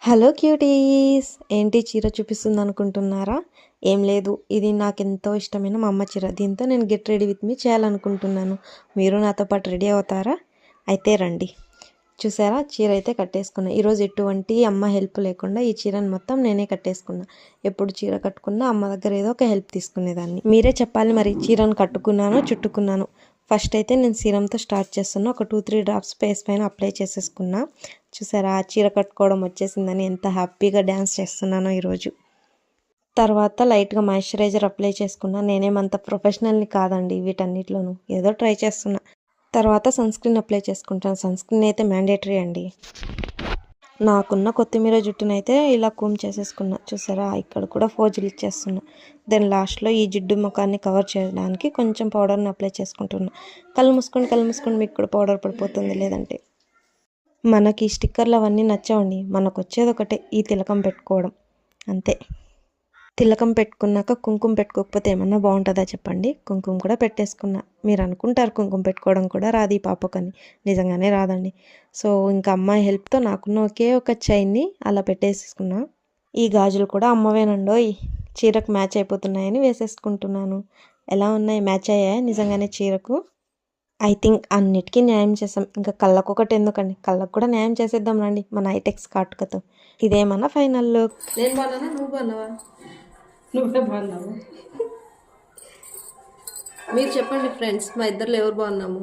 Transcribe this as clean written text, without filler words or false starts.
Hello cuties, ఏంటి చీర చూపిస్తుంది అనుకుంటున్నారా? ఏం లేదు, ఇది నాకెంతో ఇష్టమైన మా అమ్మ చీర. దీంతో నేను గెట్ రెడీ విత్ మీ చేయాలనుకుంటున్నాను. మీరు నాతో పాటు రెడీ అవుతారా? అయితే రండి. చూసారా, చీర అయితే కట్టేసుకున్నా. ఈరోజు ఎటువంటి అమ్మ హెల్ప్ లేకుండా ఈ చీరను మొత్తం నేనే కట్టేసుకున్నా. ఎప్పుడు చీర కట్టుకున్నా అమ్మ దగ్గర ఏదో ఒక హెల్ప్ తీసుకునేదాన్ని. మీరే చెప్పాలి మరి, చీరను కట్టుకున్నానో చుట్టుకున్నాను. ఫస్ట్ అయితే నేను సీరంతో స్టార్ట్ చేస్తున్నా. ఒక 2-3 డ్రాప్స్ ఫేస్ పైన అప్లై చేసేసుకున్నా. చూసారా, చీర కట్టుకోవడం వచ్చేసిందని ఎంత హ్యాపీగా డ్యాన్స్ చేస్తున్నానో ఈరోజు. తర్వాత లైట్గా మాయిశ్చరైజర్ అప్లై చేసుకున్నా. నేనేమంత ప్రొఫెషనల్ని కాదండి వీటన్నిటిలోనూ, ఏదో ట్రై చేస్తున్నా. తర్వాత సన్ స్క్రీన్ అప్లై చేసుకుంటాను. సన్ స్క్రీన్ అయితే మ్యాండేటరీ అండి. నాకున్న కొత్తిమీర జుట్టునైతే ఇలా కూమ్ చేసేసుకున్నా. చూసారా, ఇక్కడ కూడా ఫోజులు ఇచ్చేస్తున్నా. దెన్ లాస్ట్లో ఈ జిడ్డు ముఖాన్ని కవర్ చేయడానికి కొంచెం పౌడర్ని అప్లై చేసుకుంటున్నా. కళ్ళు మూసుకోండి, మీకు కూడా పౌడర్ పడిపోతుంది లేదంటే. మనకి ఈ స్టిక్కర్లు అవన్నీ నచ్చవండి. మనకు వచ్చేది ఒకటే, ఈ తిలకం పెట్టుకోవడం అంతే. తిలకం పెట్టుకున్నాక కుంకుమ పెట్టుకోకపోతే ఏమన్నా బాగుంటుందా చెప్పండి? కుంకుమ కూడా పెట్టేసుకున్నా. మీరు అనుకుంటారు కుంకుమ పెట్టుకోవడం కూడా రాదు ఈ పాపకని. నిజంగానే రాదండి. సో ఇంకా అమ్మాయి హెల్ప్తో నాకున్న ఒకే ఒక చైన్ని అలా పెట్టేసుకున్నా. ఈ గాజులు కూడా అమ్మవేనండోయ్, చీరకు మ్యాచ్ అయిపోతున్నాయని వేసేసుకుంటున్నాను. ఎలా ఉన్నాయి, మ్యాచ్ అయ్యాయా నిజంగానే చీరకు? ఐ థింక్ అన్నిటికీ న్యాయం చేసాం. ఇంకా కళ్ళకు ఒకటి ఎందుకండి, కళ్ళకు కూడా న్యాయం చేసేద్దాం రండి మన ఐటెక్స్ కాటుకతో. ఇదేమన్నా ఫైనల్ లుక్. నేను బాగున్నానా, నువ్వు బాగున్నావా? నువ్వే బాగున్నావు. మీరు చెప్పండి ఫ్రెండ్స్, మా ఇద్దరు ఎవరు బాగున్నాము?